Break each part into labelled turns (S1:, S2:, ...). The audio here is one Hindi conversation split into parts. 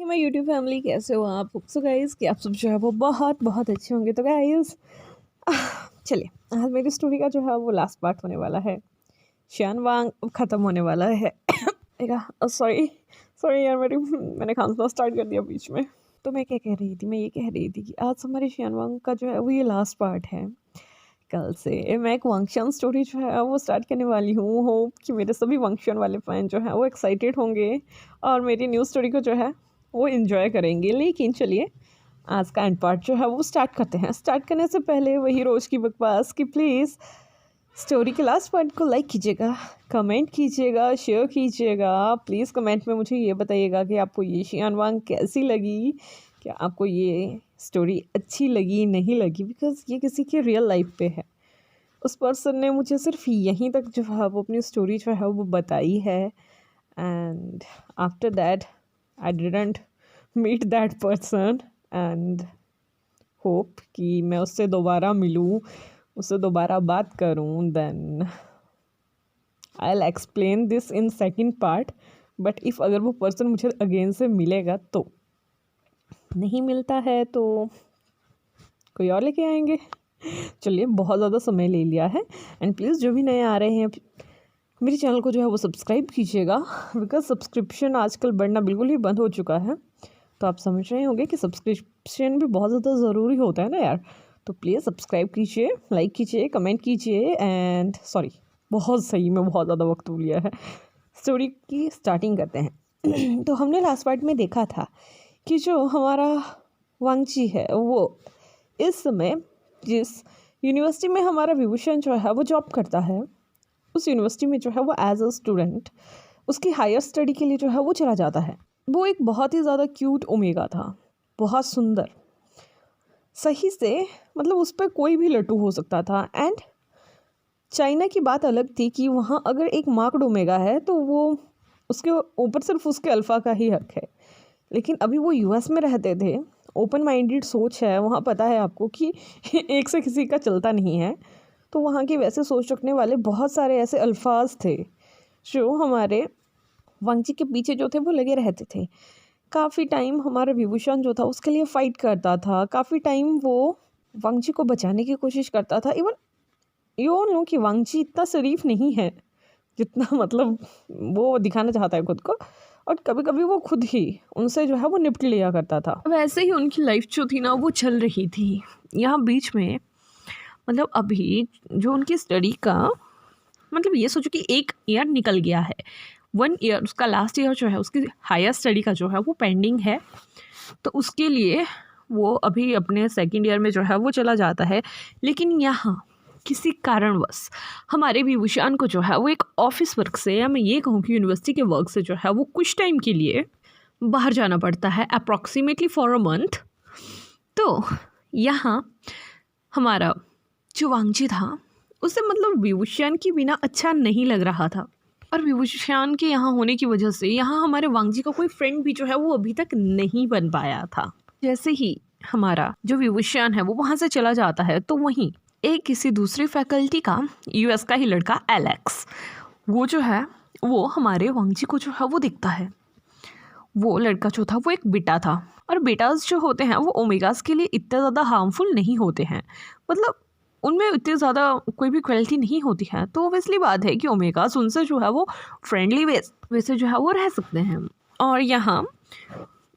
S1: माय यूट्यूब फैमिली, कैसे हो आप? सो गाइस कि आप सब जो है वो बहुत बहुत अच्छे होंगे। तो गाइस चलिए, आज मेरी स्टोरी का जो है वो लास्ट पार्ट होने वाला है। शियान वांग अब ख़त्म होने वाला है। सॉरी सॉरी यार, मैंने खांसना स्टार्ट कर दिया बीच में। तो मैं क्या कह रही थी, मैं ये कह रही थी कि आज हमारे शियान वांग का जो है वो ये लास्ट पार्ट है। कल से मैं एक वंशियन स्टोरी जो है वो स्टार्ट करने वाली हूँ। होप कि मेरे सभी वंशियन वाले फैन जो है वो एक्साइटेड होंगे और मेरी न्यू स्टोरी को जो है वो इन्जॉय करेंगे। लेकिन चलिए, आज का एंड पार्ट जो है वो स्टार्ट करते हैं। स्टार्ट करने से पहले वही रोज़ की बकवास कि प्लीज़ स्टोरी के लास्ट पार्ट को लाइक कीजिएगा, कमेंट कीजिएगा, शेयर कीजिएगा। प्लीज़ कमेंट में मुझे ये बताइएगा कि आपको ये शियान वांग कैसी लगी, क्या आपको ये स्टोरी अच्छी लगी नहीं लगी, बिकॉज़ ये किसी की रियल लाइफ पे है। उस पर्सन ने मुझे सिर्फ यहीं तक जो है वो अपनी स्टोरी जो है वो बताई है, and after that I didn't meet that person and hope कि मैं उससे दोबारा मिलूँ, उससे दोबारा बात करूँ। Then I will explain this in second part. But if अगर वो पर्सन मुझे अगेन से मिलेगा तो, नहीं मिलता है तो कोई और लेके आएंगे। चलिए, बहुत ज़्यादा समय ले लिया है एंड प्लीज़ जो भी नए आ रहे हैं मेरे चैनल को जो है वो सब्सक्राइब कीजिएगा, बिकॉज सब्सक्रिप्शन आजकल बढ़ना बिल्कुल ही बंद हो चुका है। तो आप समझ रहे होंगे कि सब्सक्रिप्शन भी बहुत ज़्यादा ज़रूरी होता है ना यार। तो प्लीज़ सब्सक्राइब कीजिए, लाइक कीजिए, कमेंट कीजिए एंड सॉरी, बहुत सही में बहुत ज़्यादा वक्त हो लिया है। स्टोरी की स्टार्टिंग करते हैं। तो हमने लास्ट पार्ट में देखा था कि जो हमारा वांगची है वो इस समय जिस यूनिवर्सिटी में हमारा विभूषण जो है वो जॉब करता है, उस यूनिवर्सिटी में जो है वो एज अ स्टूडेंट उसकी हायर स्टडी के लिए जो है वो चला जाता है। वो एक बहुत ही ज़्यादा क्यूट ओमेगा था, बहुत सुंदर, सही से मतलब उस पर कोई भी लट्टू हो सकता था। एंड चाइना की बात अलग थी कि वहाँ अगर एक मार्क्ड ओमेगा है तो वो उसके ऊपर सिर्फ उसके अल्फ़ा का ही हक है। लेकिन अभी वो यूएस में रहते थे, ओपन माइंडेड सोच है वहाँ, पता है आपको कि एक से किसी का चलता नहीं है। तो वहाँ के वैसे सोच रखने वाले बहुत सारे ऐसे अल्फाज थे जो हमारे वांगची के पीछे जो थे वो लगे रहते थे। काफ़ी टाइम हमारा विभूषण जो था उसके लिए फ़ाइट करता था, काफ़ी टाइम वो वांगची को बचाने की कोशिश करता था। इवन यो नो कि वांगची इतना शरीफ नहीं है जितना मतलब वो दिखाना चाहता है खुद को, और कभी कभी वो खुद ही उनसे जो है वो निपट लिया करता था। वैसे ही उनकी लाइफ जो थी ना वो चल रही थी। यहाँ बीच में मतलब अभी जो उनकी स्टडी का मतलब ये सोचो कि एक ईयर निकल गया है, 1 ईयर उसका लास्ट ईयर जो है उसकी हायर स्टडी का जो है वो पेंडिंग है। तो उसके लिए वो अभी अपने सेकेंड ईयर में जो है वो चला जाता है। लेकिन यहाँ किसी कारणवश हमारे विभूषण को जो है वो एक ऑफिस वर्क से, या मैं ये कहूँ कि यूनिवर्सिटी के वर्क से जो है वो कुछ टाइम के लिए बाहर जाना पड़ता है, अप्रॉक्सीमेटली फॉर अ मंथ। तो यहाँ हमारा जो वांगची था उसे मतलब विभूषण के बिना अच्छा नहीं लग रहा था, और विभूषण के यहाँ होने की वजह से यहाँ हमारे वांगची का कोई फ्रेंड भी जो है वो अभी तक नहीं बन पाया था। जैसे ही हमारा जो विभूषण है वो वहाँ से चला जाता है तो वहीं एक किसी दूसरी फैकल्टी का यूएस का ही लड़का एलेक्स, वो जो है वो हमारे वांगची को जो है वो दिखता है। वो लड़का जो था वो एक बेटा था, और बेटाज जो होते हैं वो ओमेगास के लिए इतना ज़्यादा हार्मफुल नहीं होते हैं, मतलब उनमें इतनी ज़्यादा कोई भी क्वालिटी नहीं होती है। तो ऑब्वियसली बात है कि ओमेगास उनसे जो है वो फ्रेंडली वैसे जो है वो रह सकते हैं। और यहाँ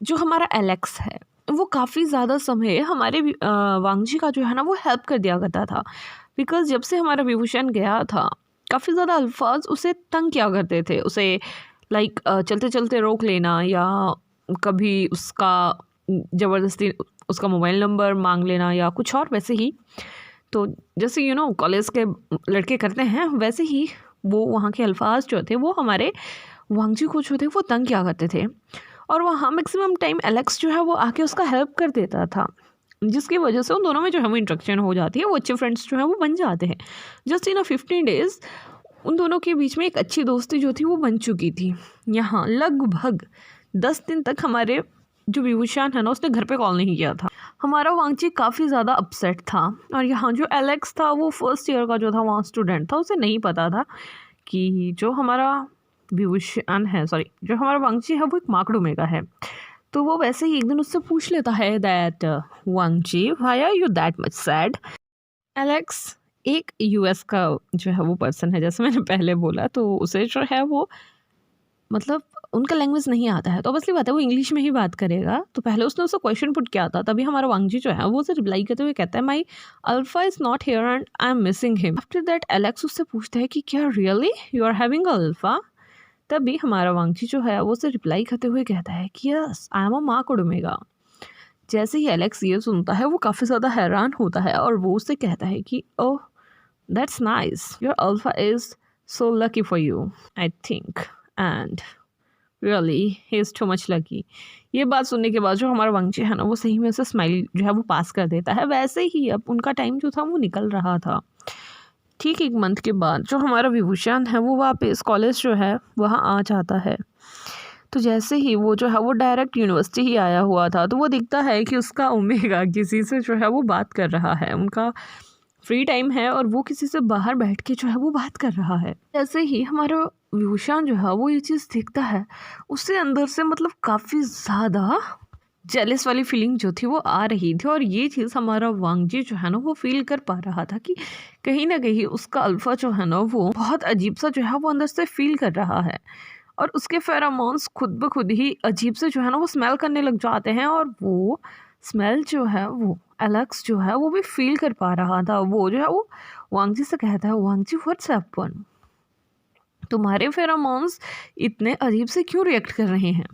S1: जो हमारा एलेक्स है वो काफ़ी ज़्यादा समय हमारे वांगची का जो है ना वो हेल्प कर दिया करता था, बिकॉज जब से हमारा विभूषण गया था काफ़ी ज़्यादा अल्फाज उसे तंग किया करते थे। उसे लाइक चलते चलते रोक लेना, या कभी उसका ज़बरदस्ती उसका मोबाइल नंबर मांग लेना, या कुछ और वैसे ही। तो जैसे कॉलेज के लड़के करते हैं वैसे ही वो वहाँ के अल्फाज जो थे वो हमारे वांगची को जो थे वो तंग किया करते थे। और वहाँ मैक्सिमम टाइम एलेक्स जो है वो आके उसका हेल्प कर देता था, जिसकी वजह से उन दोनों में जो है वो इंट्रैक्शन हो जाती है, वो अच्छे फ्रेंड्स जो है वो बन जाते हैं। जस्ट इन 15 डेज़ उन दोनों के बीच में एक अच्छी दोस्ती जो थी वो बन चुकी थी। यहाँ लगभग 10 दिन तक हमारे जो विभूषण है ना उसने घर पे कॉल नहीं किया था। हमारा वांगची काफ़ी ज़्यादा अपसेट था, और यहाँ जो एलेक्स था वो फर्स्ट ईयर का जो था वहाँ स्टूडेंट था, उसे नहीं पता था कि जो हमारा विभूषण है, सॉरी जो हमारा वांगची है वो एक मार्क्ड ओमेगा है। तो वो वैसे ही एक दिन उससे पूछ लेता है that Wang ji why are you that much sad. Alex एक यूएस का जो है वो पर्सन है, जैसे मैंने पहले बोला, तो उसे जो है वो मतलब उनका लैंग्वेज नहीं आता है, तो ऑब्वियसली बात है वो इंग्लिश में ही बात करेगा। तो पहले उसने उससे क्वेश्चन पुट किया था, तभी हमारा वांगजी जो है वो उसे रिप्लाई करते हुए कहता है my alpha is not here and I am missing him. After that Alex उससे पूछता है कि क्या really you are having alpha. तभी हमारा वांगजी जो है वो उसे रिप्लाई करते हुए कहता है कि yes I am a mark omega. जैसे ही एलेक्स ये सुनता है वो काफ़ी ज़्यादा हैरान होता है और वो उससे कहता है कि oh that's nice, your alpha is so lucky for you I think and really he is too much lucky. ये बात सुनने के बाद जो हमारा वांगजी है ना वो सही में उसे स्माइल जो है वो पास कर देता है। वैसे ही अब उनका टाइम जो था वो निकल रहा था। ठीक 1 मंथ के बाद जो हमारा विभूषण है वो वापस कॉलेज जो है वहाँ आ जाता है। तो जैसे ही वो जो है वो डायरेक्ट यूनिवर्सिटी ही आया हुआ था, तो वो दिखता है कि उसका ओमेगा किसी से जो है वो बात कर रहा है। उनका फ्री टाइम है और वो किसी से बाहर बैठ के जो है वो बात कर रहा है। जैसे ही हमारा विभूषण जो है वो ये चीज़ देखता है, उससे अंदर से मतलब काफ़ी ज़्यादा जेलस वाली फीलिंग जो थी वो आ रही थी। और ये चीज़ हमारा वांगजी जो है ना वो फील कर पा रहा था कि कहीं ना कहीं उसका अल्फा जो है ना वो बहुत अजीब सा जो है वो अंदर से फील कर रहा है। और उसके फेरोमोन्स खुद ब खुद ही अजीब से जो है ना वो स्मेल करने लग जाते हैं। और वो स्मेल जो है वो एलेक्स जो है वो भी फील कर पा रहा था। वो जो है वो वांगजी से कहता है वांगजी व्हाट्स हैपन, तुम्हारे फेरोमोन्स इतने अजीब से क्यों रिएक्ट कर रहे हैं।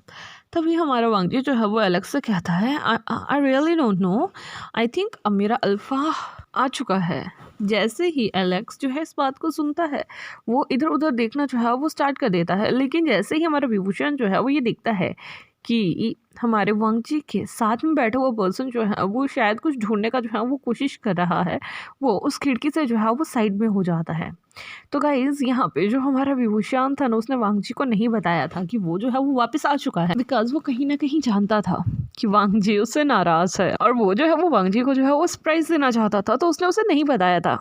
S1: तभी हमारा वांगजी जो है वो एलेक्स से कहता है I really don't know, I think अब मेरा अल्फा आ चुका है। जैसे ही एलेक्स जो है इस बात को सुनता है वो इधर उधर देखना जो है वो स्टार्ट कर देता है। लेकिन जैसे ही हमारा विभूषण जो है वो ये देखता है कि हमारे वांगजी के साथ में बैठा हुआ पर्सन जो है वो शायद कुछ ढूंढने का जो है वो कोशिश कर रहा है, वो उस खिड़की से जो है वो साइड में हो जाता है। तो गाइज यहाँ पे जो हमारा विभूषण था ना उसने वांगजी को नहीं बताया था कि वो जो है वो वापस आ चुका है, बिकॉज वो कहीं ना कहीं जानता था कि वांगजी उससे नाराज है और वो जो है वो वांगजी को जो है वो सरप्राइज देना चाहता था, तो उसने उसे नहीं बताया था।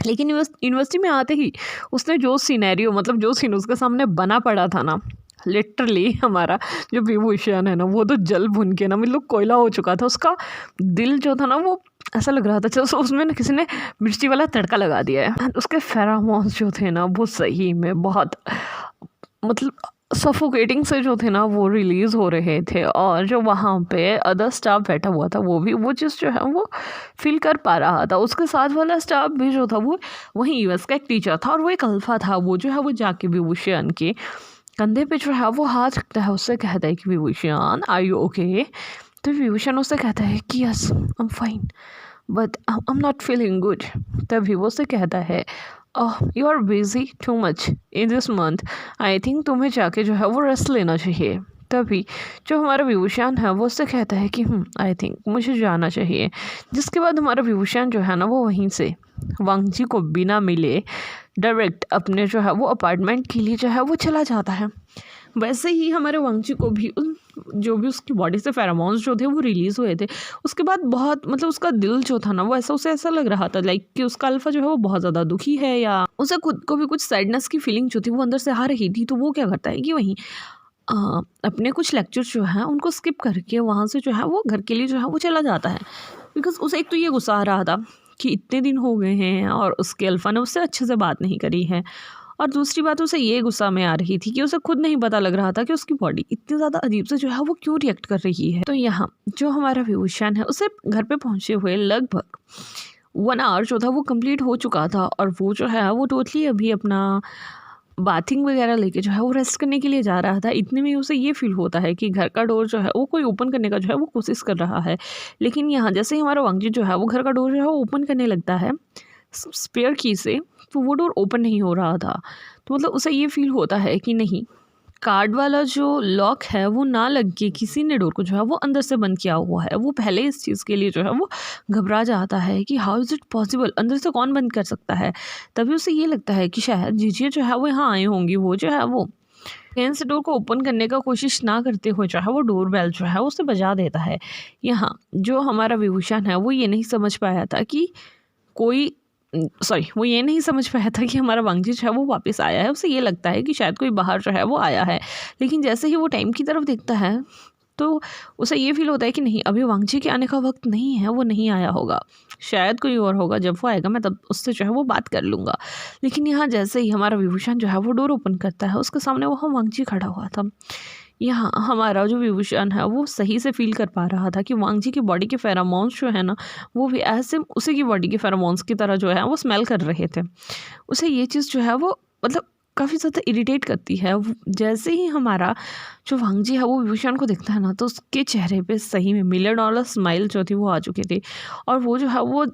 S1: लेकिन यूनिवर्सिटी में आते ही उसने जो सीनेरियो मतलब जो सीन उसके सामने बना पड़ा था ना, लिटरली हमारा जो विभूषण है ना वो तो जल भुन के ना मतलब कोयला हो चुका था। उसका दिल जो था ना वो ऐसा लग रहा था जैसे उसमें ना किसी ने मिर्ची वाला तड़का लगा दिया है। उसके फेरोमोन्स जो थे ना वो सही में बहुत मतलब सफोकेटिंग से जो थे ना वो रिलीज हो रहे थे। और जो वहाँ पे अदर स्टाफ बैठा हुआ था वो भी वो चीज़ जो है वो फील कर पा रहा था। उसके साथ वाला स्टाफ भी जो था वो वहीं यूएस का एक टीचर था और वो एक अल्फा था। वो जो है वो जाके विभूषण के कंधे पे जो है वो हाथ रखता है, उससे कहता है कि विभूषण आर यू ओके। तो विभूषण उससे कहता है कि yes I am fine but I am not feeling good. तभी वो उससे कहता है you are busy too much in this month, I think तुम्हें जाके जो है वो रेस्ट लेना चाहिए। तभी जो हमारा विभूषण है वो उससे कहता है कि आई थिंक मुझे जाना चाहिए। जिसके बाद हमारा विभूषण जो है ना वो वहीं से वांगजी को बिना मिले डायरेक्ट अपने जो है वो अपार्टमेंट के लिए जो है वो चला जाता है। वैसे ही हमारे वांगजी को भी जो भी उसकी बॉडी से फेरोमोन्स जो थे वो रिलीज़ हुए थे। उसके बाद बहुत मतलब उसका दिल जो था ना वो उसे ऐसा लग रहा था लाइक कि उसका अल्फा जो है वो बहुत ज़्यादा दुखी है या उसे खुद को भी कुछ सैडनेस की फीलिंग जो थी वो अंदर से आ रही थी। तो वो क्या करता है कि वहीं अपने कुछ लेक्चर जो हैं उनको स्किप करके वहाँ से जो है वो घर के लिए जो है वो चला जाता है। बिकॉज उसे एक तो ये गुस्सा आ रहा था कि इतने दिन हो गए हैं और उसके अल्फा ने उससे अच्छे से बात नहीं करी है, और दूसरी बात उसे ये गुस्सा में आ रही थी कि उसे खुद नहीं पता लग रहा था कि उसकी बॉडी इतनी ज़्यादा अजीब से जो है वो क्यों रिएक्ट कर रही है। तो यहाँ जो हमारा विभूषण है उसे घर पे पहुँचे हुए लगभग 1 आवर जो था वो कंप्लीट हो चुका था और वो जो है वो टोटली अभी अपना बाथिंग वगैरह लेके जो है वो रेस्ट करने के लिए जा रहा था। इतने में उसे ये फील होता है कि घर का डोर जो है वो कोई ओपन करने का जो है वो कोशिश कर रहा है। लेकिन यहाँ जैसे ही हमारा वांगजी जो है वो घर का डोर जो है वो ओपन करने लगता है स्पेयर की से, तो वो डोर ओपन नहीं हो रहा था। तो मतलब उसे ये फील होता है कि नहीं, कार्ड वाला जो लॉक है वो ना लग के किसी ने डोर को जो है वो अंदर से बंद किया हुआ है। वो पहले इस चीज़ के लिए जो है वो घबरा जाता है कि हाउ इज़ इट पॉसिबल, अंदर से कौन बंद कर सकता है। तभी उसे ये लगता है कि शायद जीजिया जो है वो यहाँ आई होंगी। वो जो है वो से डोर को ओपन करने का कोशिश ना करते हुए जो है वो डोर बेल जो है उसे बजा देता है। यहाँ जो हमारा विभूषण है वो ये नहीं समझ पाया था कि वो ये नहीं समझ पाया था कि हमारा वांगजी जो है वो वापस आया है। उसे ये लगता है कि शायद कोई बाहर जो है वो आया है। लेकिन जैसे ही वो टाइम की तरफ देखता है तो उसे ये फील होता है कि नहीं, अभी वांगजी के आने का वक्त नहीं है, वो नहीं आया होगा, शायद कोई और होगा, जब वो आएगा मैं तब उससे जो है वो बात कर लूँगा। लेकिन यहाँ जैसे ही हमारा विभूषण जो है वो डोर ओपन करता है, उसके सामने वहाँ वांगजी खड़ा हुआ था। यहाँ हमारा जो विभूषण है वो सही से फील कर पा रहा था कि वांगजी की बॉडी के फेरोमोन्स जो है ना, वो भी ऐसे उसी की बॉडी के फेरोमोन्स की तरह जो है वो स्मेल कर रहे थे। उसे ये चीज़ जो है वो मतलब काफ़ी ज़्यादा इरिटेट करती है। जैसे ही हमारा जो वांगजी है वो विभूषण को देखता है ना, तो उसके चेहरे पे सही में $1,000,000 स्माइल जो थी वो आ चुकी थी, और वो जो है वो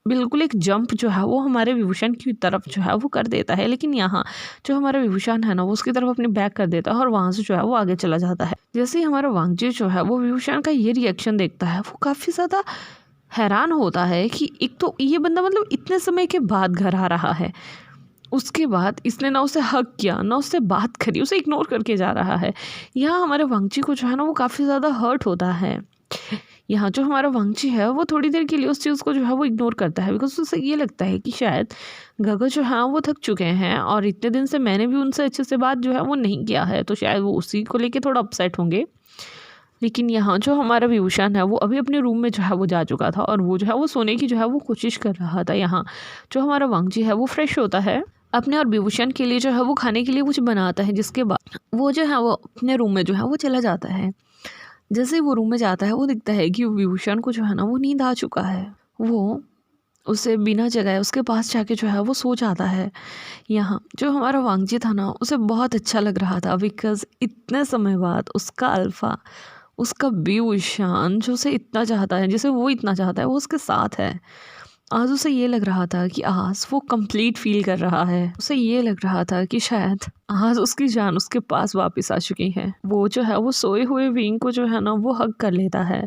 S1: बिल्कुल एक जंप जो है वो हमारे विभूषण की तरफ जो है वो कर देता है। लेकिन यहाँ जो हमारा विभूषण है ना, वो उसकी तरफ अपनी बैक कर देता है और वहाँ से जो है वो आगे चला जाता है। जैसे ही हमारा वांगजी जो है वो विभूषण का ये रिएक्शन देखता है, वो काफ़ी ज़्यादा हैरान होता है कि एक तो ये बंदा मतलब इतने समय के बाद घर आ रहा है, उसके बाद इसने ना उसे हग किया, ना उससे बात करी, उसे इग्नोर करके जा रहा है। यहाँ हमारे वांगजी को जो है ना वो काफ़ी ज़्यादा हर्ट होता है। यहाँ जो हमारा वांगजी है वो थोड़ी देर के लिए उस चीज़ को जो है वो इग्नोर करता है, बिकॉज उसे ये लगता है कि शायद गगा जो है वो थक चुके हैं और इतने दिन से मैंने भी उनसे अच्छे से बात जो है वो नहीं किया है, तो शायद वो उसी को लेके थोड़ा अपसेट होंगे। लेकिन यहाँ जो हमारा विभूषण है वो अभी अपने रूम में जो है वो जा चुका था, और वो जो है वो सोने की जो है वो कोशिश कर रहा था। यहाँ जो हमारा वांगजी है वो फ्रेश होता है अपने और विभूषण के लिए जो है वो खाने के लिए कुछ बनाता है, जिसके बाद वो जो है वो अपने रूम में जो है वो चला जाता है। जैसे ही वो रूम में जाता है वो दिखता है कि विभूषण को जो है ना वो नींद आ चुका है। वो उसे बिना जगाए उसके पास जाके जो है वो सो जाता है। यहाँ जो हमारा वांगजी था ना, उसे बहुत अच्छा लग रहा था, बिकॉज इतने समय बाद उसका अल्फा, उसका विभूषण जो उसे इतना चाहता है, जिसे वो इतना चाहता है, वो उसके साथ है। आज उसे ये लग रहा था कि आज वो कंप्लीट फील कर रहा है। उसे ये लग रहा था कि शायद आज उसकी जान उसके पास वापस आ चुकी है। वो जो है वो सोए हुए विंग को जो है ना वो हग कर लेता है।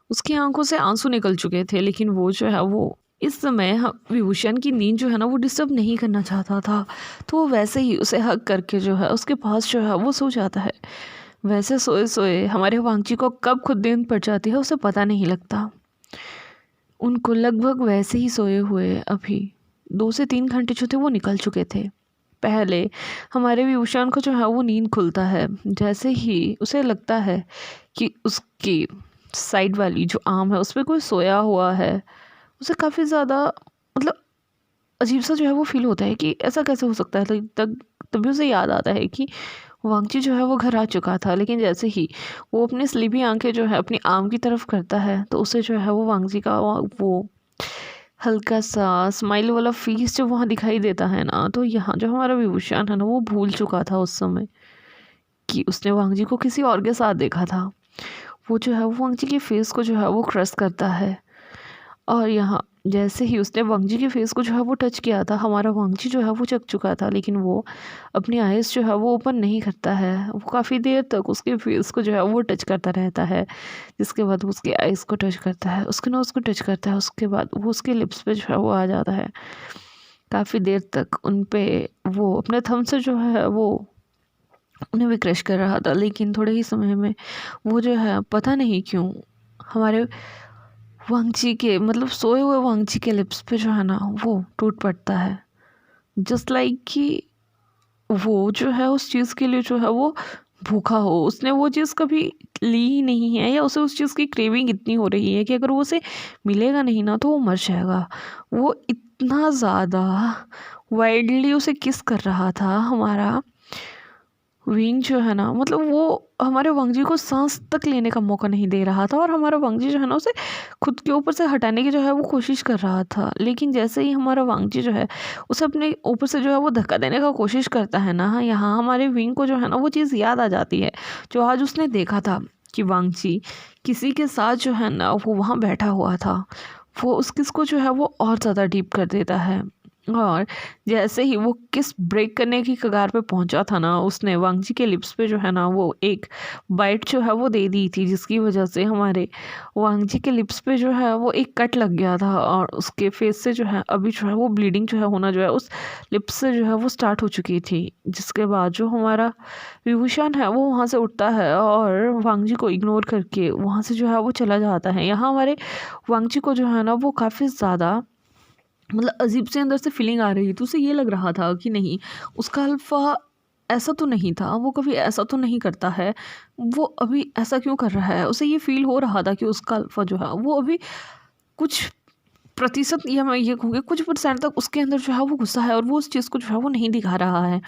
S1: उसकी आंखों से आंसू निकल चुके थे, लेकिन वो जो है वो इस समय विभूषण की नींद जो है ना वो डिस्टर्ब नहीं करना चाहता था, तो वो वैसे ही उसे हग करके जो है उसके पास जो है वो सो जाता है। वैसे सोए सोए हमारे वांगजी को कब खुद नींद पड़ जाती है उसे पता नहीं लगता। उनको लगभग वैसे ही सोए हुए अभी 2 से 3 घंटे जो थे वो निकल चुके थे। पहले हमारे विभूषण को जो है वो नींद खुलता है, जैसे ही उसे लगता है कि उसकी साइड वाली जो आर्म है उस पर कोई सोया हुआ है, उसे काफ़ी ज़्यादा मतलब अजीब सा जो है वो फील होता है कि ऐसा कैसे हो सकता है। तभी उसे याद आता है कि वांगजी जो है वो घर आ चुका था। लेकिन जैसे ही वो अपनी स्लीपी आंखें जो है अपनी आर्म की तरफ करता है, तो उसे जो है वो वांगजी का वो हल्का सा स्माइल वाला फेस जब वहाँ दिखाई देता है ना, तो यहाँ जो हमारा विभूषण है ना वो भूल चुका था उस समय कि उसने वांगजी को किसी और के साथ देखा था। वो जो है वो वांगजी के फेस को जो है वो क्रश करता है, और यहाँ जैसे ही उसने वांगजी के फेस को जो है वो टच किया था, हमारा वांगजी जो है वो जग चुका था, लेकिन वो अपनी आइज़ जो है वो ओपन नहीं करता है। वो काफ़ी देर तक उसके फेस को जो है वो टच करता रहता है, जिसके बाद वो उसकी आइज़ को टच करता है, उसके नोज़ को टच करता है, उसके बाद वो उसके लिप्स पे जो है वो आ जाता है। काफ़ी देर तक उन पे वो अपने थंब से जो है वो उन्हें भी क्रश कर रहा था, लेकिन थोड़े ही समय में वो जो है पता नहीं क्यों हमारे वांगजी के मतलब सोए हुए वांगजी के लिप्स पे जो है ना वो टूट पड़ता है। जस्ट लाइक कि वो जो है उस चीज़ के लिए जो है वो भूखा हो, उसने वो चीज़ कभी ली ही नहीं है, या उसे उस चीज़ की क्रेविंग इतनी हो रही है कि अगर वो उसे मिलेगा नहीं ना तो वो मर जाएगा। वो इतना ज़्यादा वाइल्डली उसे किस कर रहा था हमारा विंग जो है ना, मतलब वो हमारे वांगजी को सांस तक लेने का मौका नहीं दे रहा था, और हमारा वांगजी जो है ना उसे खुद के ऊपर से हटाने की जो है वो कोशिश कर रहा था। लेकिन जैसे ही हमारा वांगजी जो है उसे अपने ऊपर से जो है वो धक्का देने का कोशिश करता है ना, यहाँ हमारे विंग को जो है ना वो चीज़ याद आ जाती है जो आज उसने देखा था कि वांगजी किसी के साथ जो है ना वो वहाँ बैठा हुआ था। वो उस किस को जो है वो और ज़्यादा डीप कर देता है, और जैसे ही वो किस ब्रेक करने की कगार पे पहुंचा था ना, उसने वांगजी के लिप्स पे जो है ना वो एक बाइट जो है वो दे दी थी, जिसकी वजह से हमारे वांगजी के लिप्स पे जो है वो एक कट लग गया था, और उसके फेस से जो है अभी जो है वो ब्लीडिंग जो है होना जो है उस लिप्स से जो है वो स्टार्ट हो चुकी थी। जिसके बाद जो हमारा विभूषण है वो वहाँ से उठता है और वांगजी को इग्नोर करके वहाँ से जो है वो चला जाता है। यहाँ हमारे वांगजी को जो है ना वो काफ़ी ज़्यादा मतलब अजीब से अंदर से फीलिंग आ रही थी। उसे ये लग रहा था कि नहीं, उसका अल्फा ऐसा तो नहीं था, वो कभी ऐसा तो नहीं करता है, वो अभी ऐसा क्यों कर रहा है। उसे ये फ़ील हो रहा था कि उसका अल्फ़ा जो है वो अभी कुछ प्रतिशत, या मैं ये कहूँगी कुछ परसेंट तक उसके अंदर जो है वो गुस्सा है और वो उस चीज़ को जो है वो नहीं दिखा रहा है।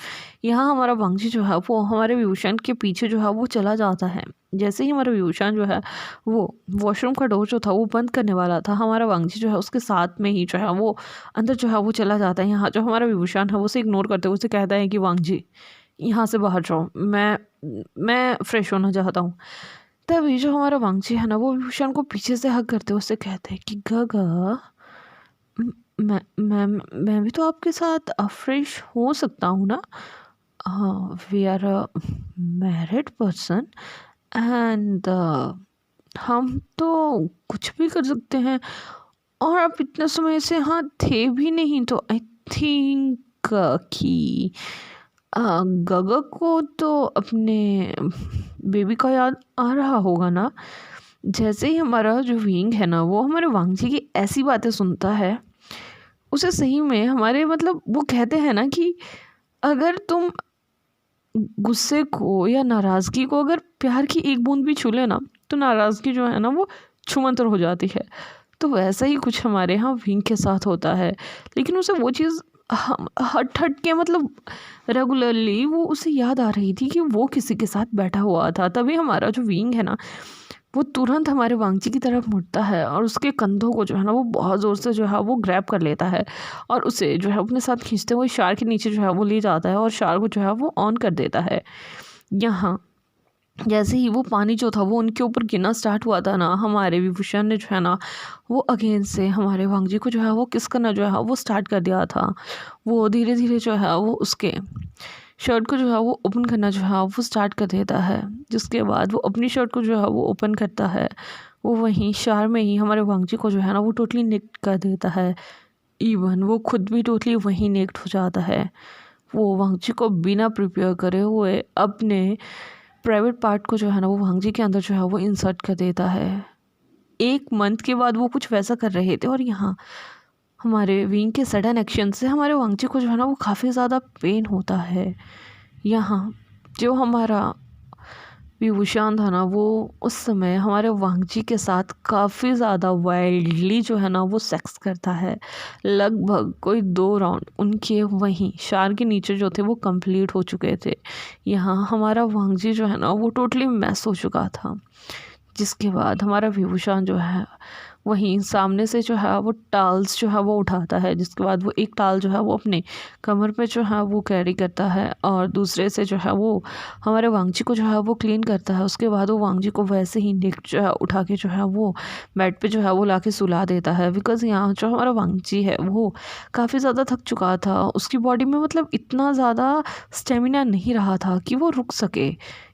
S1: यहाँ हमारा वांगजी जो है वो हमारे विभूषण के पीछे जो है वो चला जाता है। जैसे ही हमारा विभूषण जो है वो वॉशरूम का डोर जो था वो बंद करने वाला था, हमारा वांगजी जो है उसके साथ में ही जो है वो अंदर जो है वो चला जाता है। यहाँ जो हमारा विभूषण है वो उसे इग्नोर करते हुए उसे कहता है कि वांगजी यहाँ से बाहर जाओ, मैं फ्रेश होना चाहता हूँ। तभी जो हमारा वांगजी है ना वो विभूषण को पीछे से हग करते हुए उससे कहते हैं कि गगा, मैं भी तो आपके साथ फ्रेश हो सकता हूँ ना। हाँ, we are a married person and हम तो कुछ भी कर सकते हैं, और आप इतने समय से हाँ थे भी नहीं, तो आई थिंक कि गगा को तो अपने बेबी का याद आ रहा होगा ना। जैसे ही हमारा जो विंग है ना वो हमारे वांगजी की ऐसी बातें सुनता है, उसे सही में हमारे मतलब वो कहते हैं ना कि अगर तुम गुस्से को या नाराज़गी को अगर प्यार की एक बूंद भी छू ले ना, तो नाराज़गी जो है ना वो छूमंतर हो जाती है। तो वैसा ही कुछ हमारे यहाँ विंग के साथ होता है, लेकिन उसे वो चीज़ हम हट हट के मतलब रेगुलरली वो उसे याद आ रही थी कि वो किसी के साथ बैठा हुआ था। तभी हमारा जो विंग है ना वो तुरंत हमारे वांगजी की तरफ मुड़ता है और उसके कंधों को जो है ना वो बहुत ज़ोर से जो है वो ग्रैब कर लेता है और उसे जो है अपने साथ खींचते हुए शार के नीचे जो है वो ले जाता है और शार को जो है वो ऑन कर देता है। यहाँ जैसे ही वो पानी जो था वो उनके ऊपर गिरना स्टार्ट हुआ था ना, हमारे विभूषण ने जो है ना वो अगेन से हमारे वांगजी को जो है वो किस करना जो है वो स्टार्ट कर दिया था। वो धीरे धीरे जो है वो उसके शर्ट को जो है वो ओपन करना जो है वो स्टार्ट कर देता है। जिसके बाद वो अपनी शर्ट को जो है वो ओपन करता है, वो वहीं शार में ही हमारे वांगजी को जो है ना वो टोटली नेक्ट कर देता है। इवन वो खुद भी टोटली वहीं नेक्ट हो जाता है। वो वांगजी को बिना प्रिपेयर करे हुए अपने प्राइवेट पार्ट को जो है ना वो वांगजी के अंदर जो है वो इंसर्ट कर देता है। 1 मंथ के बाद वो कुछ वैसा कर रहे थे और यहाँ हमारे विंग के सडन एक्शन से हमारे वांगजी को जो है ना वो काफ़ी ज़्यादा पेन होता है। यहाँ जो हमारा विभूषण था ना वो उस समय हमारे वांगजी के साथ काफ़ी ज़्यादा वाइल्डली जो है ना वो सेक्स करता है। लगभग कोई 2 राउंड उनके वहीं शार के नीचे जो थे वो कंप्लीट हो चुके थे। यहाँ हमारा वांगजी जो है ना वो टोटली मैस हो चुका था। जिसके बाद हमारा विभूषण जो है वहीं सामने से जो है वो टाल्स जो है वो उठाता है। जिसके बाद वो एक टाल जो है वो अपने कमर पे जो है वो कैरी करता है और दूसरे से जो है वो हमारे वांगजी को जो है वो क्लीन करता है। उसके बाद वो वांगजी को वैसे ही नेक जो है उठा के जो है वो बेड पे जो है वो लाके सुला देता है। बिकॉज़ यहाँ जो हमारा वांगजी है वो काफ़ी ज़्यादा थक चुका था। उसकी बॉडी में मतलब इतना ज़्यादा स्टेमिना नहीं रहा था कि वो रुक सके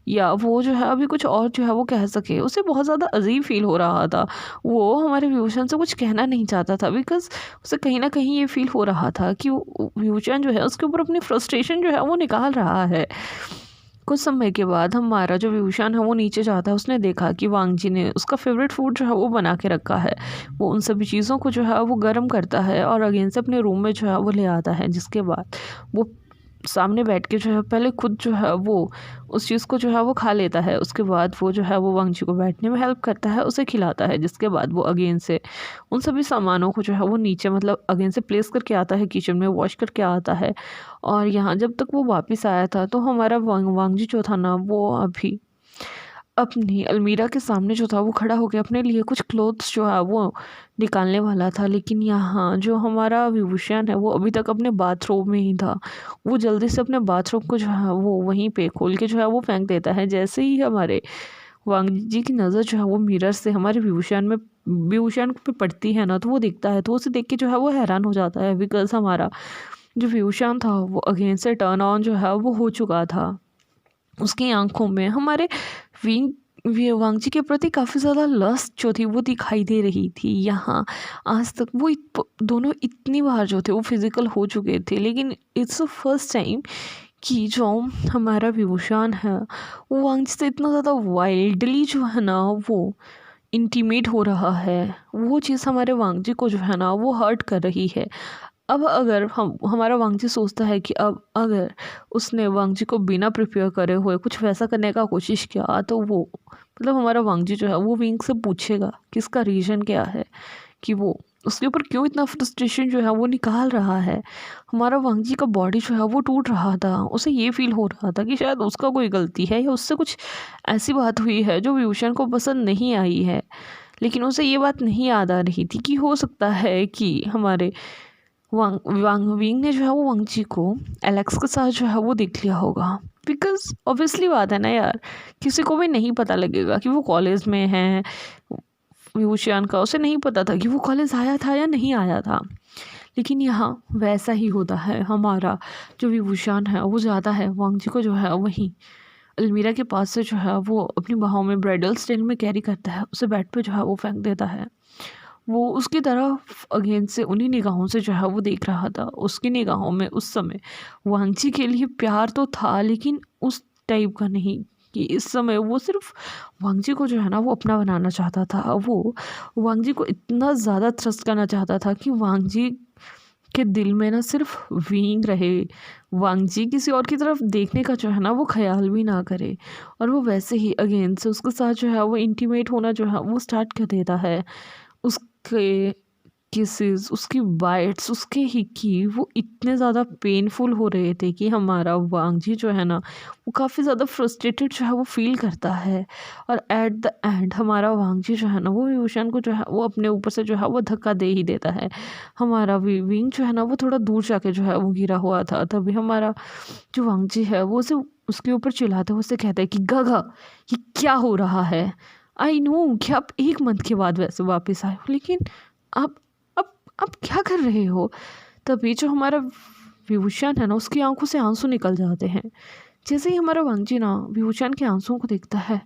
S1: या वो जो है अभी कुछ और जो है वो कह सके। उसे बहुत ज़्यादा अजीब फील हो रहा था। वो हमारे विभूषण से कुछ कहना नहीं चाहता था बिकॉज़ उसे कहीं न कहीं ये फ़ील हो रहा था कि वो विभूषण जो है उसके ऊपर अपनी फ्रस्ट्रेशन जो है वो निकाल रहा है। कुछ समय के बाद हमारा जो विभूषण है वो नीचे जाता है। उसने देखा कि वांगजी ने उसका फ़ेवरेट फूड जो है वो बना के रखा है। वो उन सभी चीज़ों को जो है वो गर्म करता है और अगेन से अपने रूम में जो है वो ले आता है। जिसके बाद वो सामने बैठ के जो है पहले खुद जो है वो उस चीज़ को जो है वो खा लेता है। उसके बाद वो जो है वो वांगजी को बैठने में हेल्प करता है, उसे खिलाता है। जिसके बाद वो अगेन से उन सभी सामानों को जो है वो नीचे मतलब अगेन से प्लेस करके आता है, किचन में वॉश करके आता है। और यहाँ जब तक वो वापस आया था तो हमारा वांगजी जो था ना वो अभी अपनी अलमीरा के सामने जो था वो खड़ा हो गया अपने लिए कुछ क्लोथ्स जो है वो निकालने वाला था। लेकिन यहाँ जो हमारा विभूषण है वो अभी तक अपने बाथरूम में ही था। वो जल्दी से अपने बाथरूम को जो है वो वहीं पे खोल के जो है वो फेंक देता है। जैसे ही हमारे वांगजी की नज़र जो है वो मिरर से हमारे विभूषण पे पड़ती है ना तो वो दिखता है। तो उसे देख के जो है वो हैरान हो जाता है बिकॉज़ हमारा जो विभूषण था वो अगेन से टर्न ऑन जो है वो हो चुका था। उसकी आँखों में हमारे वांगजी के प्रति काफ़ी ज़्यादा लस्ट जो थी वो दिखाई दे रही थी। यहाँ आज तक वो दोनों इतनी बार जो थे वो फिज़िकल हो चुके थे, लेकिन इट्स द फर्स्ट टाइम कि जो हमारा विभूषण है वो वांगजी से इतना ज़्यादा वाइल्डली जो है ना वो इंटीमेट हो रहा है। वो चीज़ हमारे वांगजी को जो है ना वो हर्ट कर रही है। अब अगर हमारा वांगजी सोचता है कि अब अगर उसने वांगजी को बिना प्रिपेयर करे हुए कुछ वैसा करने का कोशिश किया तो वो मतलब हमारा वांगजी जो है वो विंग से पूछेगा कि इसका रीज़न क्या है, कि वो उसके ऊपर क्यों इतना फ्रस्ट्रेशन जो है वो निकाल रहा है। हमारा वांगजी का बॉडी जो है वो टूट रहा था, उसे ये फील हो रहा था कि शायद उसका कोई गलती है या उससे कुछ ऐसी बात हुई है जो विभूषण को पसंद नहीं आई है। लेकिन उसे ये बात नहीं याद आ रही थी कि हो सकता है कि हमारे विंग ने जो है वो वांगजी को एलेक्स के साथ जो है वो देख लिया होगा। बिकॉज ऑब्वियसली बात है ना यार, किसी को भी नहीं पता लगेगा कि वो कॉलेज में है। विभूषण का उसे नहीं पता था कि वो कॉलेज आया था या नहीं आया था। लेकिन यहाँ वैसा ही होता है, हमारा जो विभूषण है वो जाता है वांगजी को जो है वहीं अलमीरा के पास से जो है वो अपनी बाहों में ब्राइडल स्टाइल में कैरी करता है, उसे बेड पे जो है वो फेंक देता है। वो उसकी तरफ अगेन से उन्हीं निगाहों से जो है वो देख रहा था। उसकी निगाहों में उस समय वांगजी के लिए प्यार तो था, लेकिन उस टाइप का नहीं कि इस समय वो सिर्फ वांगजी को जो है ना वो अपना बनाना चाहता था। वो वांगजी को इतना ज़्यादा ट्रस्ट करना चाहता था कि वांगजी के दिल में ना सिर्फ विंग रहे, वांगजी किसी और की तरफ देखने का जो है ना वो ख्याल भी ना करे। और वो वैसे ही अगेन से उसके साथ जो है वो इंटीमेट होना जो है वो स्टार्ट कर देता है। उसके किसेस, उसकी बाइट्स, उसके हिक्की वो इतने ज़्यादा पेनफुल हो रहे थे कि हमारा वांगजी जो है ना वो काफ़ी ज़्यादा फ्रस्ट्रेटेड जो है वो फील करता है। और एट द एंड हमारा वांगजी जो है ना वो विभूषण को जो है वो अपने ऊपर से जो है वो धक्का दे ही देता है। हमारा विंग जो है ना वो थोड़ा दूर जाके जो है वो गिरा हुआ था। तभी हमारा जो वांगजी है वो उसे उसके ऊपर चिल्लाते हुए उससे कहता है कि गगा ये क्या हो रहा है। आई नो कि आप 1 मंथ के बाद वैसे वापस आए हो, लेकिन आप आप क्या कर रहे हो। तभी जो हमारा विभूषण है ना उसकी आंखों से आंसू निकल जाते हैं। जैसे ही हमारा वांगजी ना विभूषण के आंसुओं को देखता है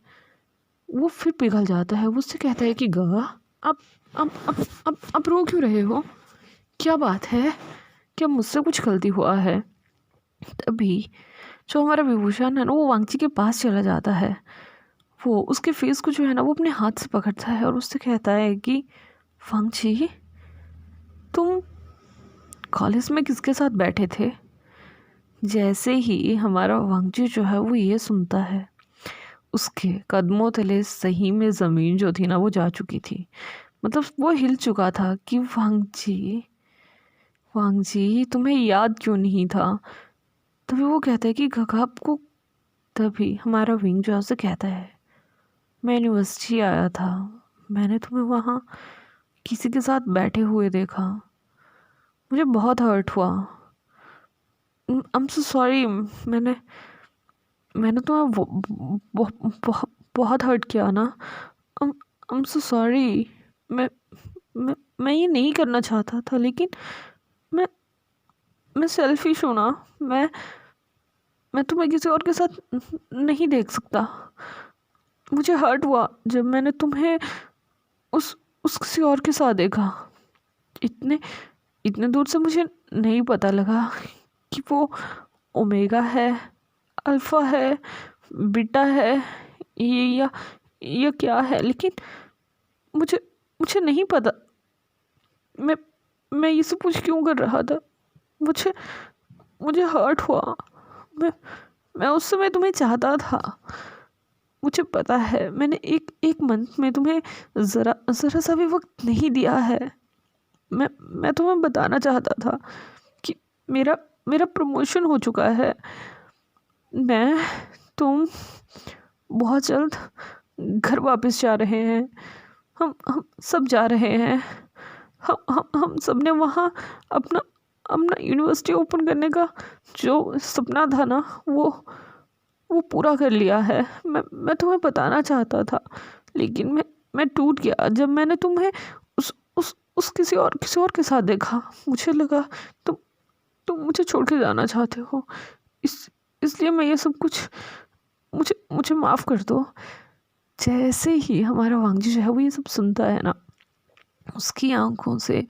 S1: वो फिर पिघल जाता है। वो उससे कहता है कि गगा आप रो क्यों रहे हो, क्या बात है, क्या मुझसे कुछ गलती हुआ है। तभी जो हमारा विभूषण है ना वो वांगजी के पास चला जाता है। वो उसके फेस को जो है ना वो अपने हाथ से पकड़ता है और उससे कहता है कि वांगजी तुम कॉलेज में किसके साथ बैठे थे। जैसे ही हमारा वांगजी जो है वो ये सुनता है उसके कदमों तले सही में ज़मीन जो थी ना वो जा चुकी थी। मतलब वो हिल चुका था कि वांगजी तुम्हें याद क्यों नहीं था। तभी वो कहता है कि गगा आपको। तभी हमारा विंग जो है उसे कहता है मैं यूनिवर्सिटी आया था, मैंने तुम्हें वहाँ किसी के साथ बैठे हुए देखा, मुझे बहुत हर्ट हुआ। आई एम सो सॉरी, मैंने तुम्हें बहुत हर्ट किया ना। I am so sorry. मैं मैं ये नहीं करना चाहता था, लेकिन मैं सेल्फिश हूँ ना। मैं तुम्हें किसी और के साथ नहीं देख सकता। मुझे हर्ट हुआ जब मैंने तुम्हें उस किसी और के साथ देखा। इतने दूर से मुझे नहीं पता लगा कि वो ओमेगा है, अल्फ़ा है, बीटा है, ये या क्या है। लेकिन मुझे नहीं पता मैं ये सब कुछ क्यों कर रहा था। मुझे हर्ट हुआ। मैं उस समय तुम्हें चाहता था। मुझे पता है मैंने एक मंथ में तुम्हें ज़रा सा भी वक्त नहीं दिया है। मैं तुम्हें बताना चाहता था कि मेरा प्रमोशन हो चुका है। तुम बहुत जल्द घर वापस जा रहे हैं। हम सब जा रहे हैं। हम सब ने वहाँ अपना यूनिवर्सिटी ओपन करने का जो सपना था ना वो पूरा कर लिया है। मैं तुम्हें बताना चाहता था, लेकिन मैं टूट गया जब मैंने तुम्हें उस किसी और के साथ देखा। मुझे लगा तुम मुझे छोड़ के जाना चाहते हो, इसलिए मैं ये सब कुछ मुझे माफ़ कर दो। जैसे ही हमारा वांगजी जो है वो ये सब सुनता है ना उसकी आंखों से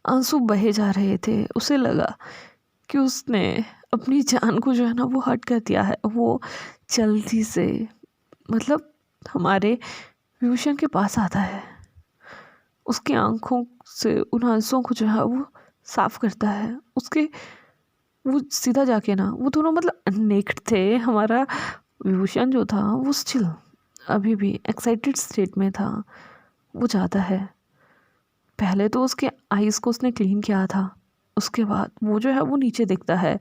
S1: आंसू बहे जा रहे थे। उसे लगा कि उसने अपनी जान को जो है ना वो हर्ट कर दिया है। वो जल्दी से मतलब हमारे विभूषण के पास आता है। उसकी आंखों से उन आंसुओं को जो है वो साफ करता है। उसके वो सीधा जाके ना, वो दोनों मतलब नेक्ड थे। हमारा विभूषण जो था वो स्टिल अभी भी एक्साइटेड स्टेट में था। वो जाता है, पहले तो उसके आईज को उसने क्लीन किया था, उसके बाद वो जो है वो नीचे देखता है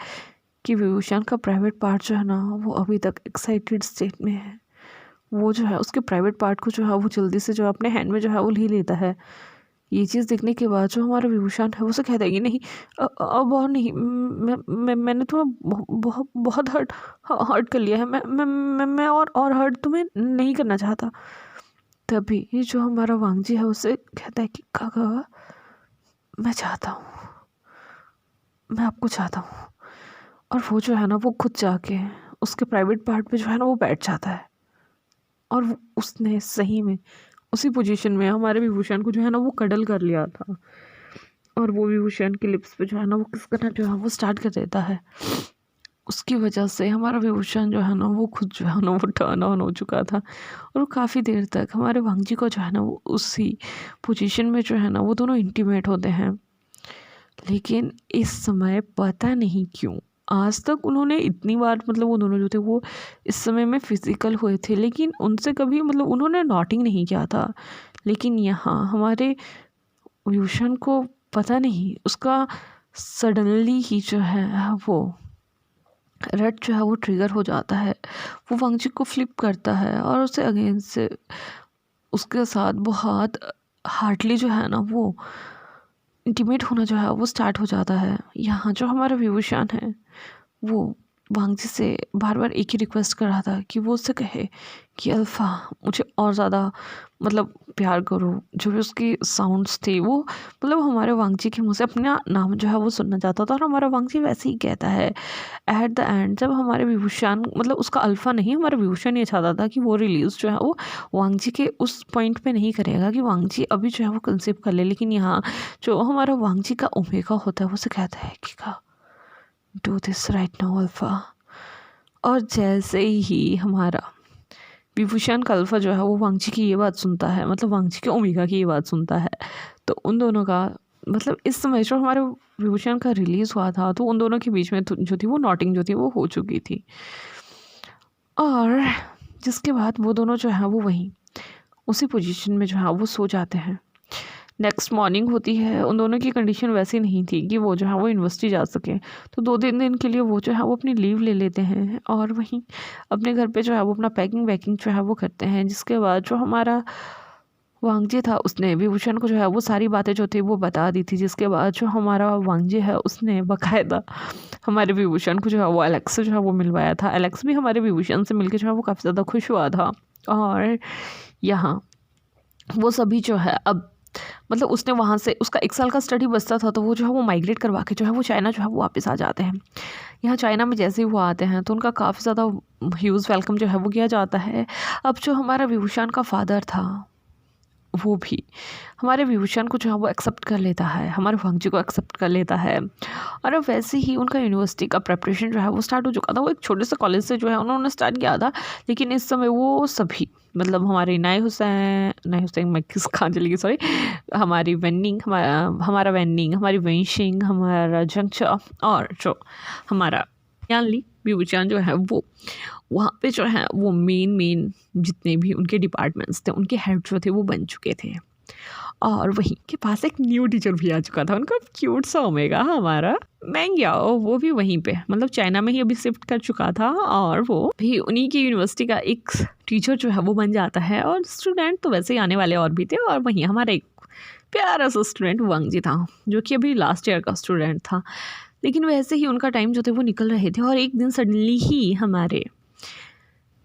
S1: कि विभूषण का प्राइवेट पार्ट जो है ना वो अभी तक एक्साइटेड स्टेट में है। वो जो है उसके प्राइवेट पार्ट को जो है वो जल्दी से जो अपने हैंड में जो है वो ले लेता है। ये चीज़ देखने के बाद जो हमारा विभूषण है वो उसे कहता है कि नहीं, अब और नहीं, मैंने तुम्हें बहुत बहुत हर्ट कर लिया है। मैं और हर्ट तुम्हें नहीं करना चाहता। तभी जो हमारा वांगजी है उसे कहता है कि काका, मैं चाहता हूँ, मैं आपको चाहता हूँ। और वो जो है ना वो खुद जाके उसके प्राइवेट पार्ट पे जो है ना वो बैठ जाता है। और उसने सही में उसी पोजीशन में हमारे विभूषण को जो है ना वो कडल कर लिया था। और वो विभूषण के लिप्स पे जो है ना वो किस करना जो है वो स्टार्ट कर देता है। उसकी वजह से हमारा विभूषण जो है ना वो खुद जो है ना वो टर्न ऑन हो चुका था। और वो काफ़ी देर तक हमारे वांगजी को जो है ना वो उसी पोजीशन में जो है ना वो दोनों इंटीमेट होते हैं। लेकिन इस समय पता नहीं क्यों आज तक उन्होंने इतनी बार मतलब वो दोनों जो थे वो इस समय में फिज़िकल हुए थे, लेकिन उनसे कभी मतलब उन्होंने नॉटिंग नहीं किया था। लेकिन यहाँ हमारे विभूषण को पता नहीं उसका सडनली ही जो है वो रट जो है वो ट्रिगर हो जाता है। वो वांगजी को फ्लिप करता है और उसे अगेन से उसके साथ बहुत हार्डली जो है ना वो इंटीमेट होना जो है वो स्टार्ट हो जाता है। यहाँ जो हमारा विभूषण है वो वांगजी से बार बार एक ही रिक्वेस्ट कर रहा था कि वो उससे कहे कि अल्फ़ा मुझे और ज़्यादा मतलब प्यार करो। जो भी उसकी साउंड्स थे वो मतलब हमारे वांगजी के मुँह से अपना नाम जो है वो सुनना चाहता था। और हमारा वांगजी वैसे ही कहता है एट द एंड, जब हमारे विभूषण मतलब उसका अल्फ़ा नहीं, हमारा विभूषण ये चाहता था कि वो रिलीज़ जो है वो वांगजी के उस पॉइंट पे नहीं करेगा कि वांगजी अभी जो है वो कंसीव कर ले। लेकिन यहाँ जो हमारा वांगजी का ओमेगा होता है वो उसे कहता है कि का do this right now alpha. और जैसे ही हमारा विभूषण का अल्फ़ा जो है वो वांगजी की ये बात सुनता है, मतलब वांगजी के ओमेगा की ये बात सुनता है, तो उन दोनों का मतलब इस समय जो हमारे विभूषण का रिलीज़ हुआ था तो उन दोनों के बीच में जो थी वो नॉटिंग जो थी वो हो चुकी थी। और जिसके बाद वो दोनों जो है वो वहीं उसी पोजीशन में जो है वो सो जाते हैं। नेक्स्ट मॉर्निंग होती है। उन दोनों की कंडीशन वैसी नहीं थी कि वो जो है वो यूनिवर्सिटी जा सके, तो 2-3 दिन के लिए वो जो है वो अपनी लीव ले लेते हैं और वहीं अपने घर पे जो है वो अपना पैकिंग वैकिंग जो है वो करते हैं। जिसके बाद जो हमारा वांगजी था उसने विभूषण को जो है वो सारी बातें जो थी वो बता दी थी। जिसके बाद जो हमारा वांगजी है उसने बाकायदा हमारे विभूषण को जो है वो एलेक्स से जो है वो मिलवाया था। एलेक्स भी हमारे विभूषण से मिलकर जो है वो काफ़ी ज़्यादा खुश हुआ था। और यहाँ वो सभी जो है अब मतलब उसने वहाँ से उसका 1 साल का स्टडी बचता था, तो वो जो है वो माइग्रेट करवा के जो है वो चाइना जो है वो वापस आ जाते हैं। यहाँ चाइना में जैसे ही वो आते हैं तो उनका काफ़ी ज़्यादा ह्यूज वेलकम जो है वो किया जाता है। अब जो हमारा विभूषण का फादर था वो भी हमारे विभूषण को जो है वो एक्सेप्ट कर लेता है, हमारे वांगजी को एक्सेप्ट कर लेता है। और अब वैसे ही उनका यूनिवर्सिटी का प्रेपरेशन जो है वो स्टार्ट हो चुका था। वो एक छोटे से कॉलेज से जो है उन्होंने स्टार्ट किया था, लेकिन इस समय वो सभी मतलब हमारी नए हुसैन मैं किस कहाँ चली गई सॉरी, हमारी वेनिंग हमारा वेनिंग, हमारी वेंशिंग, हमारा जंगचा और जो हमारा यानली विभूषण जो है वो वहाँ पे जो है वो मेन जितने भी उनके डिपार्टमेंट्स थे उनके हेड जो थे वो बन चुके थे। और वहीं के पास एक न्यू टीचर भी आ चुका था, उनका क्यूट सा ओमेगा हमारा मैंग्याओ, वो भी वहीं पे मतलब चाइना में ही अभी शिफ्ट कर चुका था। और वो भी उन्हीं की यूनिवर्सिटी का एक टीचर जो है वो बन जाता है। और स्टूडेंट तो वैसे ही आने वाले और भी थे। और वहीं हमारा एक प्यारा सा स्टूडेंट वांगजी था जो कि अभी लास्ट ईयर का स्टूडेंट था। लेकिन वैसे ही उनका टाइम जो थे वो निकल रहे थे और एक दिन सडनली ही हमारे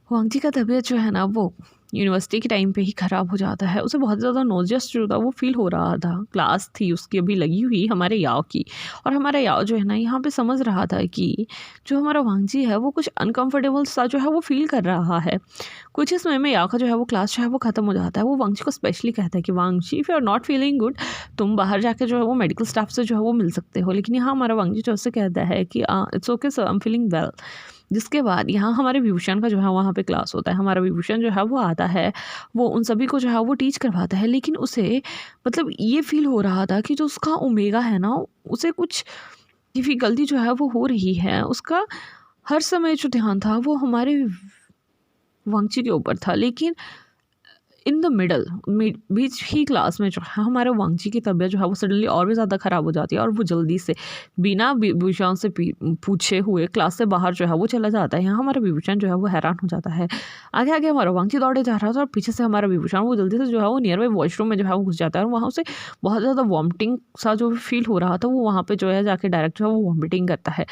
S1: वांगजी का तबीयत जो है ना वो यूनिवर्सिटी के टाइम पे ही ख़राब हो जाता है। उसे बहुत ज़्यादा नोजियस जो था वो फील हो रहा था। क्लास थी उसकी अभी लगी हुई हमारे याओ की, और हमारा याओ जो है ना यहाँ पे समझ रहा था कि जो हमारा वांगजी है वो कुछ अनकम्फर्टेबल सा जो है वो फील कर रहा है। कुछ ही समय में याओ का जो है वो क्लास जो है वो ख़त्म हो जाता है। वो वांगजी को स्पेशली कहता है कि Wangji if you are not feeling good तुम बाहर जाकर जो है वो मेडिकल स्टाफ से जो है वो मिल सकते हो। लेकिन यहाँ हमारा वांगजी जो उससे कहता है कि it's okay sir, I am feeling well. जिसके बाद यहाँ हमारे विभूषण का जो है वहाँ पे क्लास होता है। हमारा विभूषण जो है वो आता है, वो उन सभी को जो है वो टीच करवाता है, लेकिन उसे मतलब ये फील हो रहा था कि जो उसका ओमेगा है ना, उसे कुछ डिफ़िकल्टी जो है वो हो रही है। उसका हर समय जो ध्यान था वो हमारे वांगची के ऊपर था, लेकिन in the middle beach he class में जो है हमारे वांगची की तबीयत जो है वो सडनली और भी ज़्यादा ख़राब हो जाती है, और वो जल्दी से बिना विभूषण से पूछे हुए क्लास से बाहर जो है वो चला जाता है। यहाँ हमारा विभूषण जो है वो हैरान हो जाता है। आगे आगे हमारा वांगची दौड़े जा रहा था, और पीछे से हमारा विभूषण वो जल्दी से जो है वो नियर बाई वॉशरूम में जो है वो घुस जाता है, और वहाँ से बहुत ज़्यादा वॉमिटिंग सा जो फील हो रहा था वो वहाँ पर जो है जाके डायरेक्ट जो है वो वॉमिटिंग करता है।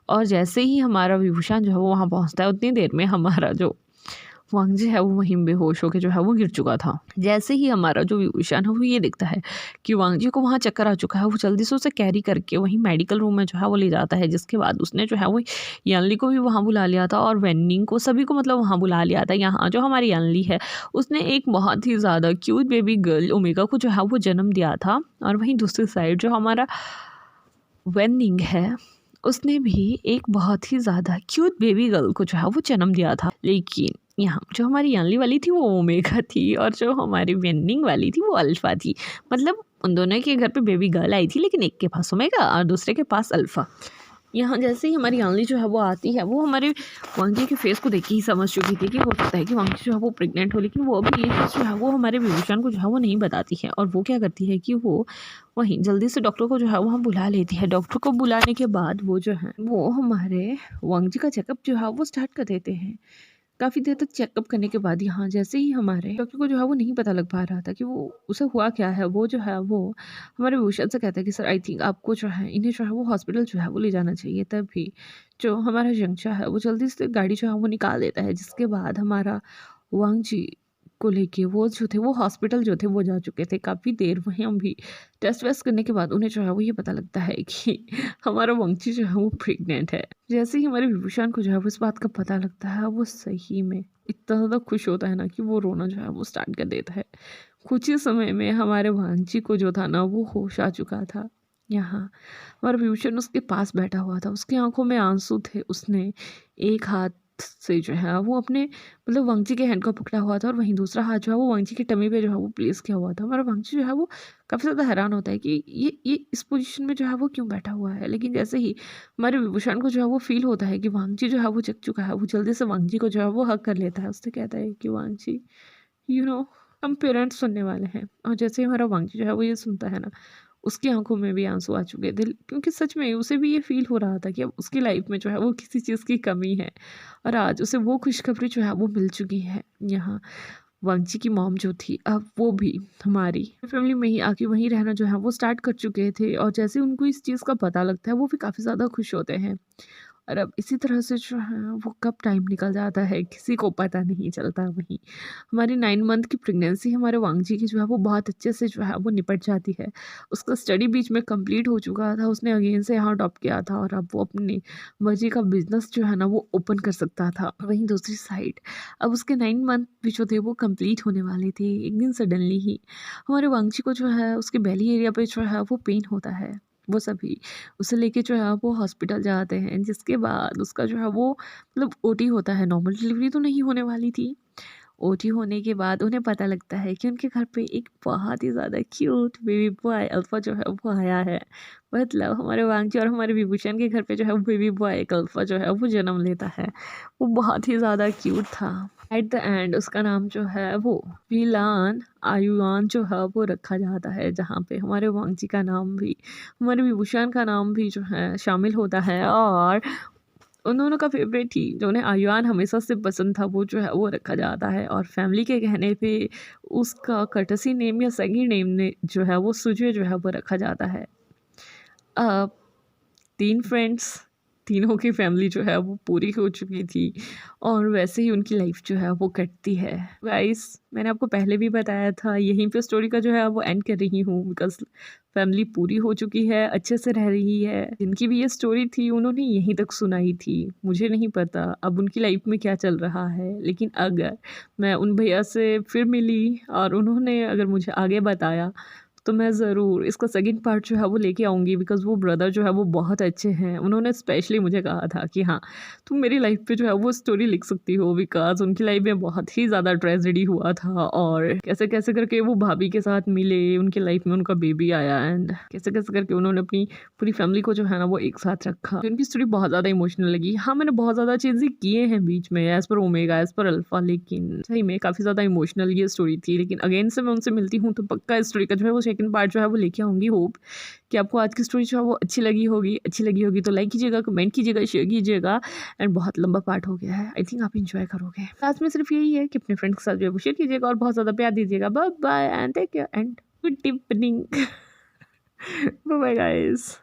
S1: और जैसे ही हमारा विभूषण जो है वो वहाँ पहुँचता है, उतनी देर में हमारा जो वांगजी है वो वहीं बेहोश होकर जो है वो गिर चुका था। जैसे ही हमारा जो विभूषण है वो ये दिखता है कि वांगजी को वहाँ चक्कर आ चुका है, वो जल्दी से उसे कैरी करके वहीं मेडिकल रूम में जो है वो ले जाता है। जिसके बाद उसने जो है वो यानली को भी वहाँ बुला लिया था, और वेन्निंग को, सभी को मतलब वहाँ बुला लिया था। यहाँ जो हमारी यानली है उसने एक बहुत ही ज़्यादा क्यूट बेबी गर्ल ओमेगा को जो है वो जन्म दिया था, और वहीं दूसरी साइड जो हमारा वेन्निंग है उसने भी एक बहुत ही ज़्यादा क्यूट बेबी गर्ल को जो है वो जन्म दिया था। लेकिन यहाँ जो हमारी यानली वाली थी वो ओमेगा थी, और जो हमारी वेन्निंग वाली थी वो अल्फ़ा थी। मतलब उन दोनों के घर पे बेबी गर्ल आई थी, लेकिन एक के पास ओमेगा और दूसरे के पास अल्फ़ा। यहाँ जैसे ही हमारी यानली जो है वो आती है, वो हमारे वांगजी के फेस को देख के ही समझ चुकी थी कि हो सकता है कि वांगजी जो है वो प्रेग्नेंट हो, लेकिन वो अभी ये चीज़ जो है वो हमारे विभूषण को जो है वो नहीं बताती है। और वो क्या करती है कि वो वहीं जल्दी से डॉक्टर को जो है वहाँ बुला लेती है। डॉक्टर को बुलाने के बाद वो जो है वो हमारे वांगजी का चेकअप जो है वो स्टार्ट कर देते हैं। काफ़ी देर तक चेकअप करने के बाद यहाँ जैसे ही हमारे डॉक्टर को जो है वो नहीं पता लग पा रहा था कि वो उसे हुआ क्या है, वो जो है वो हमारे भूषण से कहता है कि सर आई थिंक आपको जो है इन्हें जो है वो हॉस्पिटल जो है वो ले जाना चाहिए। तभी जो हमारा जंक्षा है वो जल्दी से गाड़ी जो है वो निकाल देता है। जिसके बाद हमारा वांगजी को लेके वो जो थे वो हॉस्पिटल जो थे वो जा चुके थे। काफ़ी देर वहीं हम भी टेस्ट वेस्ट करने के बाद उन्हें जो है वो ये पता लगता है कि हमारा वांगची जो है वो प्रेग्नेंट है। जैसे ही हमारे विभूषण को जो है वो इस बात का पता लगता है, वो सही में इतना ज़्यादा खुश होता है ना कि वो रोना जो है वो स्टार्ट कर देता है। कुछ ही समय में हमारे वांगची को जो था ना वो होश आ चुका था। यहाँ हमारा विभूषण उसके पास बैठा हुआ था, उसकी आंखों में आंसू थे। उसने एक हाथ से जो है वो अपने मतलब वांगची के हैंड को पकड़ा हुआ था, और वहीं दूसरा हाथ जो है वो वांगची की टमी पे जो है वो प्लेस किया हुआ था। हमारा वांगची जो है वो काफ़ी ज़्यादा हैरान होता है कि ये इस पोजीशन में जो है वो क्यों बैठा हुआ है। लेकिन जैसे ही हमारे विभूषण को जो है वो फील होता है कि वांगची जो है वो जग चुका है, वो जल्दी से वांगची को जो है वो हग कर लेता है। उससे कहता है कि वांगची हम पेरेंट्स सुनने वाले हैं। और जैसे ही हमारा वांगची जो है वो ये सुनता है ना, उसकी आंखों में भी आंसू आ चुके थे, क्योंकि सच में उसे भी ये फील हो रहा था कि अब उसकी लाइफ में जो है वो किसी चीज़ की कमी है, और आज उसे वो खुशखबरी जो है वो मिल चुकी है। यहाँ वांगची की मॉम जो थी अब वो भी हमारी फैमिली में ही आके वहीं रहना जो है वो स्टार्ट कर चुके थे, और जैसे उनको इस चीज़ का पता लगता है वो भी काफ़ी ज़्यादा खुश होते हैं। और अब इसी तरह से जो है वो कब टाइम निकल जाता है किसी को पता नहीं चलता। वहीं हमारी 9 मंथ की प्रेगनेंसी हमारे वांगजी की जो है वो बहुत अच्छे से जो है वो निपट जाती है। उसका स्टडी बीच में कंप्लीट हो चुका था, उसने अगेन से यहाँ टॉप किया था, और अब वो अपनी मर्जी का बिजनेस जो है ना वो ओपन कर सकता था। वहीं दूसरी साइड अब उसके 9 मंथ भी जो थे वो कंप्लीट होने वाले थे। एक दिन सडनली ही हमारे वांगजी को जो है उसके बेली एरिया पे जो है वो पेन होता है। वो सभी उसे लेके जो है वो हॉस्पिटल जाते हैं, जिसके बाद उसका जो है वो मतलब ओटी होता है। नॉर्मल डिलीवरी तो नहीं होने वाली थी। ओटी होने के बाद उन्हें पता लगता है कि उनके घर पे एक बहुत ही ज़्यादा क्यूट बेबी बॉय अल्फ़ा जो है वो आया है। मतलब हमारे वांगची और हमारे विभूषण के घर पे जो है बेबी बॉय एक अल्फ़ा जो है वो जन्म लेता है। वो बहुत ही ज़्यादा क्यूट था। एट द एंड उसका नाम जो है वो विलान आयुआन जो है वो रखा जाता है, जहाँ पे हमारे वांगची का नाम भी हमारे विभूषण का नाम भी जो है शामिल होता है। और उन दोनों का फेवरेट ही जो उन्हें आयुआन हमेशा से पसंद था वो जो है वो रखा जाता है। और फैमिली के कहने पे उसका कर्टसी नेम या सगी नेम ने जो है वो सुजय जो है वो रखा जाता है। अब 3 फ्रेंड्स, तीनों की फैमिली जो है वो पूरी हो चुकी थी, और वैसे ही उनकी लाइफ जो है वो कटती है। गाइस मैंने आपको पहले भी बताया था, यहीं पे स्टोरी का जो है वो एंड कर रही हूँ, बिकॉज़ फैमिली पूरी हो चुकी है, अच्छे से रह रही है। जिनकी भी ये स्टोरी थी उन्होंने यहीं तक सुनाई थी। मुझे नहीं पता अब उनकी लाइफ में क्या चल रहा है, लेकिन अगर मैं उन भैया से फिर मिली और उन्होंने अगर मुझे आगे बताया तो मैं ज़रूर इसका सेकंड पार्ट जो है वो लेके आऊँगी, बिकॉज़ वो ब्रदर जो है वो बहुत अच्छे हैं। उन्होंने स्पेशली मुझे कहा था कि हाँ, तुम मेरी लाइफ़ पे जो है वो स्टोरी लिख सकती हो, बिकॉज़ उनकी लाइफ़ में बहुत ही ज़्यादा ट्रेजेडी हुआ था और कैसे-कैसे करके वो भाभी के साथ मिले, उनकी लाइफ़ में उनका बेबी आया एंड कैसे-कैसे करके उन्होंने अपनी पूरी फैमिली को जो है ना वो एक साथ रखा। तो उनकी स्टोरी बहुत ज़्यादा इमोशनल लगी। हाँ, मैंने बहुत ज़्यादा चेंज़ेस किए हैं बीच में as per omega, as per alpha, लेकिन सही में काफ़ी ज़्यादा इमोशनल ये स्टोरी थी। लेकिन अगेन से मैं उनसे मिलती हूँ तो पक्का इस स्टोरी का जो है वो सेकंड पार्ट जो है वो लेके आऊँगी। होप कि आपको आज की स्टोरी जो है वो अच्छी लगी होगी तो लाइक कीजिएगा, कमेंट कीजिएगा, शेयर कीजिएगा एंड बहुत लंबा पार्ट हो गया है। आई थिंक आप एन्जॉय करोगे। लास्ट में सिर्फ यही है कि अपने फ्रेंड्स के साथ जो है वो शेयर कीजिएगा और बहुत ज़्यादा प्यार दीजिएगा। Bye bye and take care and good evening. Bye bye guys.